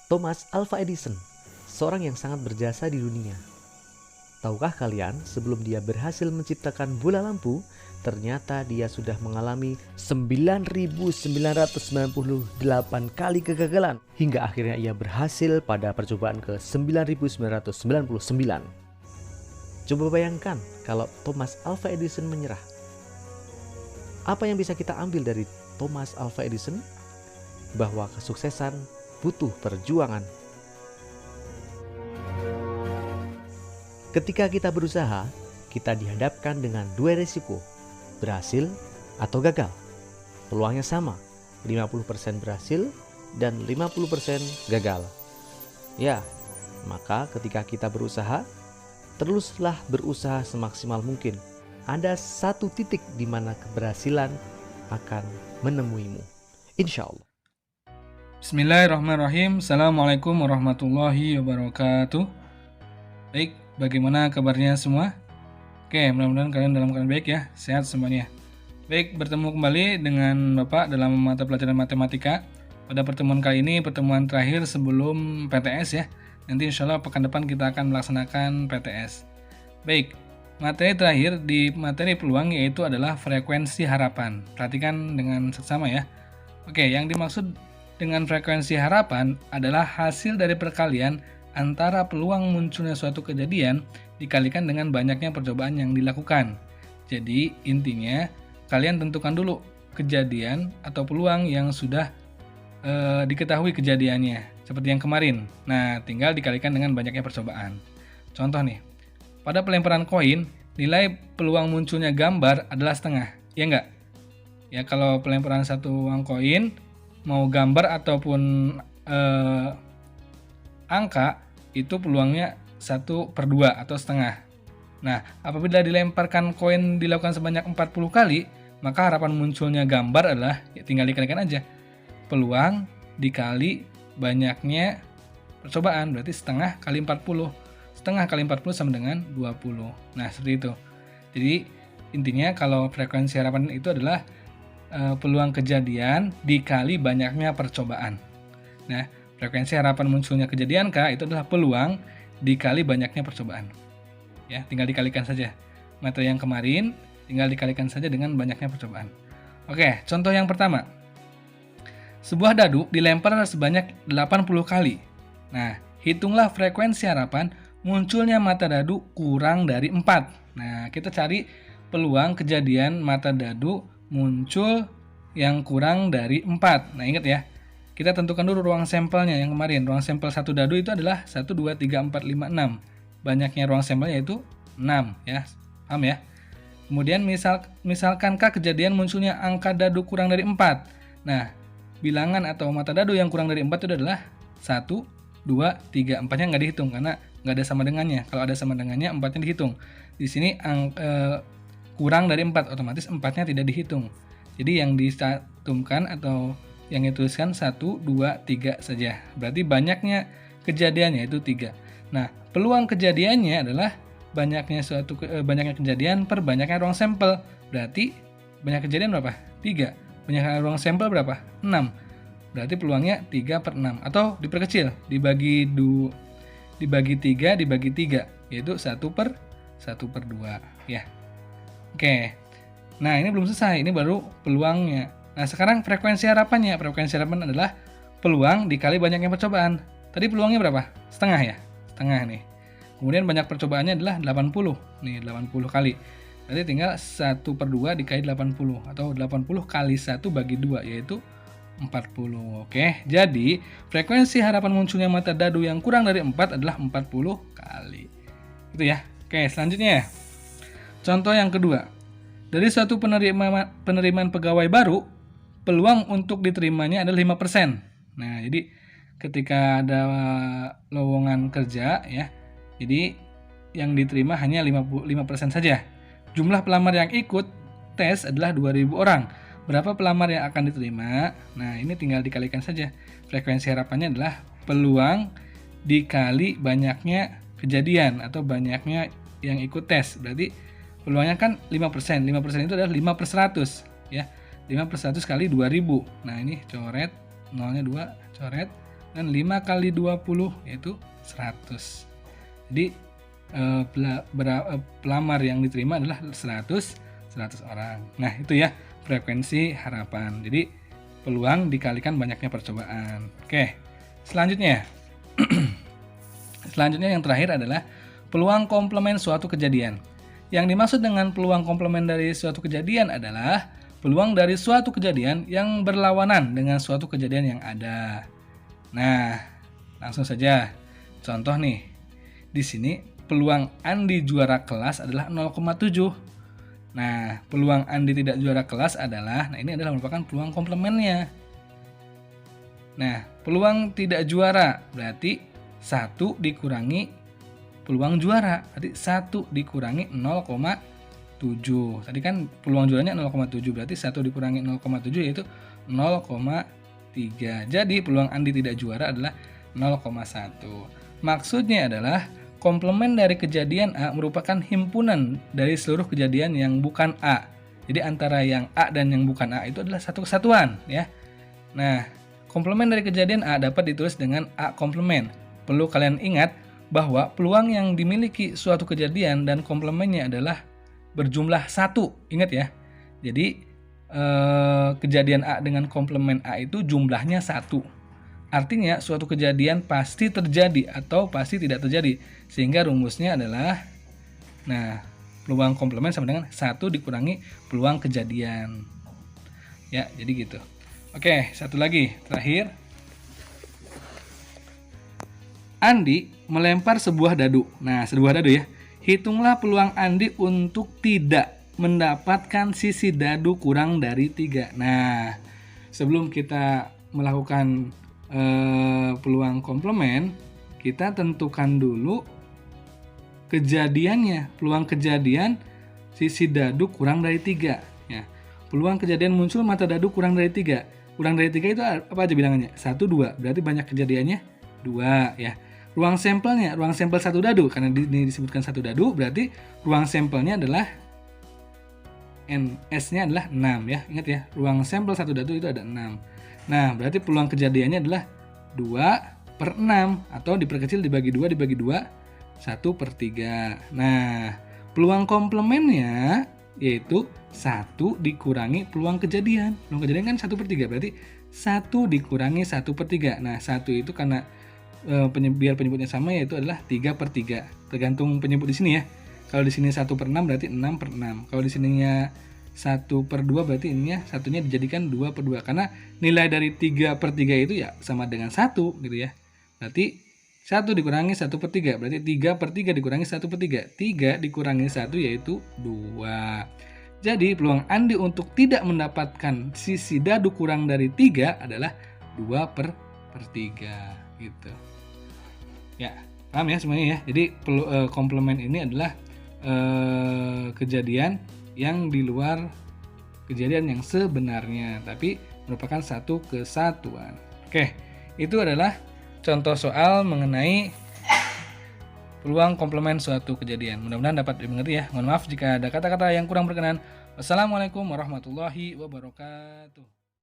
Thomas Alva Edison, seorang yang sangat berjasa di dunia. Tahukah kalian, sebelum dia berhasil menciptakan bola lampu, ternyata dia sudah mengalami 9.998 kali kegagalan hingga akhirnya ia berhasil pada percobaan ke 9.999. Coba bayangkan kalau Thomas Alva Edison menyerah. Apa yang bisa kita ambil dari Thomas Alva Edison? Bahwa kesuksesan butuh perjuangan. Ketika kita berusaha, kita dihadapkan dengan dua risiko, berhasil atau gagal. Peluangnya sama, 50% berhasil dan 50% gagal. Ya, maka ketika kita berusaha, teruslah berusaha semaksimal mungkin. Ada satu titik di mana keberhasilan akan menemuimu. Insya Allah. Bismillahirrahmanirrahim. Assalamualaikum warahmatullahi wabarakatuh. Baik, bagaimana kabarnya semua? Oke, mudah-mudahan kalian dalam keadaan baik ya, sehat semuanya. Baik, bertemu kembali dengan Bapak dalam mata pelajaran matematika. Pada pertemuan kali ini, pertemuan terakhir sebelum PTS ya. Nanti insya Allah pekan depan kita akan melaksanakan PTS. Baik, materi terakhir di materi peluang yaitu adalah frekuensi harapan. Perhatikan dengan seksama ya. Oke, yang dimaksud dengan frekuensi harapan adalah hasil dari perkalian antara peluang munculnya suatu kejadian dikalikan dengan banyaknya percobaan yang dilakukan. Jadi intinya kalian tentukan dulu kejadian atau peluang yang sudah diketahui kejadiannya, seperti yang kemarin. Nah, tinggal dikalikan dengan banyaknya percobaan. Contoh nih, pada pelemparan koin, nilai peluang munculnya gambar adalah setengah, ya enggak? Ya, kalau pelemparan satu uang koin, mau gambar ataupun angka, itu peluangnya 1/2 atau setengah. Nah, apabila dilemparkan koin dilakukan sebanyak 40 kali, maka harapan munculnya gambar adalah, ya tinggal dikalikan aja, peluang dikali banyaknya percobaan, berarti setengah kali 40. Setengah kali 40 sama dengan 20. Nah, seperti itu. Jadi, intinya kalau frekuensi harapan itu adalah peluang kejadian dikali banyaknya percobaan. Nah, frekuensi harapan munculnya kejadian K itu adalah peluang dikali banyaknya percobaan. Ya, tinggal dikalikan saja. Materi yang kemarin tinggal dikalikan saja dengan banyaknya percobaan. Oke, contoh yang pertama. Sebuah dadu dilempar sebanyak 80 kali. Nah, hitunglah frekuensi harapan munculnya mata dadu kurang dari 4. Nah, kita cari peluang kejadian mata dadu muncul yang kurang dari 4. Nah, ingat ya. Kita tentukan dulu ruang sampelnya yang kemarin. Ruang sampel satu dadu itu adalah 1, 2, 3, 4, 5, 6. Banyaknya ruang sampelnya yaitu 6 ya. Paham ya? Kemudian misalkankah kejadian munculnya angka dadu kurang dari 4. Nah, bilangan atau mata dadu yang kurang dari 4 itu adalah 1, 2, 3. 4-nya nggak dihitung karena nggak ada sama dengannya. Kalau ada sama dengannya, 4-nya dihitung. Di sini kurang dari 4, otomatis 4-nya tidak dihitung. Jadi yang dicantumkan atau yang dituliskan 1, 2, 3 saja. Berarti banyaknya kejadiannya itu 3. Nah, peluang kejadiannya adalah banyaknya kejadian per banyaknya ruang sampel. Berarti banyak kejadian berapa? 3. Banyaknya ruang sampel berapa? 6. Berarti peluangnya 3/6 atau diperkecil, dibagi 3 dibagi 3, yaitu 1/2 ya. Oke. Nah, ini belum selesai, ini baru peluangnya. Nah, sekarang frekuensi harapannya. Frekuensi harapan adalah peluang dikali banyaknya percobaan. Tadi peluangnya berapa? Setengah ya? Setengah nih. Kemudian banyak percobaannya adalah 80. Nih, 80 kali. Berarti tinggal 1/2 dikali 80 atau 80 kali 1 bagi 2, yaitu 40. Oke, jadi frekuensi harapan munculnya mata dadu yang kurang dari 4 adalah 40 kali. Itu ya. Oke, selanjutnya. Contoh yang kedua. Dari suatu penerimaan pegawai baru, peluang untuk diterimanya adalah 5%. Nah, jadi ketika ada lowongan kerja ya, jadi yang diterima hanya 5% saja. Jumlah pelamar yang ikut tes adalah 2.000 orang. Berapa pelamar yang akan diterima? Nah, ini tinggal dikalikan saja. Frekuensi harapannya adalah peluang dikali banyaknya kejadian atau banyaknya yang ikut tes. Berarti peluangnya kan 5%. 5% itu adalah 5/100 ya. 5/100 kali 2.000. Nah, ini coret, nolnya 2, coret. dan 5 kali 20 yaitu 100. Jadi pelamar yang diterima adalah 100 orang. Nah, itu ya frekuensi harapan. Jadi peluang dikalikan banyaknya percobaan. Oke, selanjutnya. Selanjutnya yang terakhir adalah peluang komplement suatu kejadian. Yang dimaksud dengan peluang komplement dari suatu kejadian adalah peluang dari suatu kejadian yang berlawanan dengan suatu kejadian yang ada. Nah, langsung saja. Contoh nih. Di sini peluang Andi juara kelas adalah 0,7. Nah, peluang Andi tidak juara kelas adalah, ini adalah merupakan peluang komplemennya. Nah, peluang tidak juara berarti 1 dikurangi peluang juara. Berarti 1 dikurangi 0,7. Tadi kan peluang juaranya 0,7, berarti 1 dikurangi 0,7 yaitu 0,3. Jadi peluang Andi tidak juara adalah 0,1. Maksudnya adalah komplement dari kejadian A merupakan himpunan dari seluruh kejadian yang bukan A. Jadi antara yang A dan yang bukan A itu adalah satu kesatuan, ya. Nah, komplement dari kejadian A dapat ditulis dengan A komplement. Perlu kalian ingat bahwa peluang yang dimiliki suatu kejadian dan komplementnya adalah berjumlah 1. Ingat ya. Jadi kejadian A dengan komplement A itu jumlahnya 1. Artinya suatu kejadian pasti terjadi atau pasti tidak terjadi. Sehingga rumusnya adalah, nah, peluang komplement sama dengan 1 dikurangi peluang kejadian. Ya, jadi gitu. Oke, satu lagi, terakhir. Andi melempar sebuah dadu. Nah, sebuah dadu ya. Hitunglah peluang Andi untuk tidak mendapatkan sisi dadu kurang dari 3. Nah, sebelum kita melakukan peluang komplement, kita tentukan dulu kejadiannya. Peluang kejadian sisi dadu kurang dari 3, ya. Peluang kejadian muncul mata dadu kurang dari 3. Kurang dari 3 itu apa aja bilangannya? 1, 2. Berarti banyak kejadiannya 2, ya. Ruang sampelnya, ruang sampel 1 dadu, karena ini disebutkan 1 dadu, berarti ruang sampelnya adalah NS-nya adalah 6, ya. Ingat ya, ruang sampel 1 dadu itu ada 6. Nah, berarti peluang kejadiannya adalah 2/6, atau diperkecil dibagi 2, 1/3. Nah, peluang komplementnya yaitu 1 dikurangi peluang kejadian. Peluang kejadian kan 1/3, berarti 1 dikurangi 1/3. Nah, 1 itu karena biar penyebutnya sama yaitu adalah 3/3. Tergantung penyebut di sini ya. Kalau di sini 1/6 berarti 6/6. Kalau di sininya 1/2 berarti ininya satunya dijadikan 2/2, karena nilai dari 3/3 itu ya sama dengan 1 gitu ya. Berarti 1 dikurangi 1/3 berarti 3/3 dikurangi 1/3. 3 dikurangi 1 yaitu 2. Jadi peluang Andi untuk tidak mendapatkan sisi dadu kurang dari 3 adalah 2/3 gitu. Ya, paham ya semuanya ya. Jadi komplement ini adalah kejadian yang di luar kejadian yang sebenarnya, tapi merupakan satu kesatuan. Oke, itu adalah contoh soal mengenai peluang komplement suatu kejadian. Mudah-mudahan dapat dimengerti ya. Mohon maaf jika ada kata-kata yang kurang berkenan. Wassalamualaikum warahmatullahi wabarakatuh.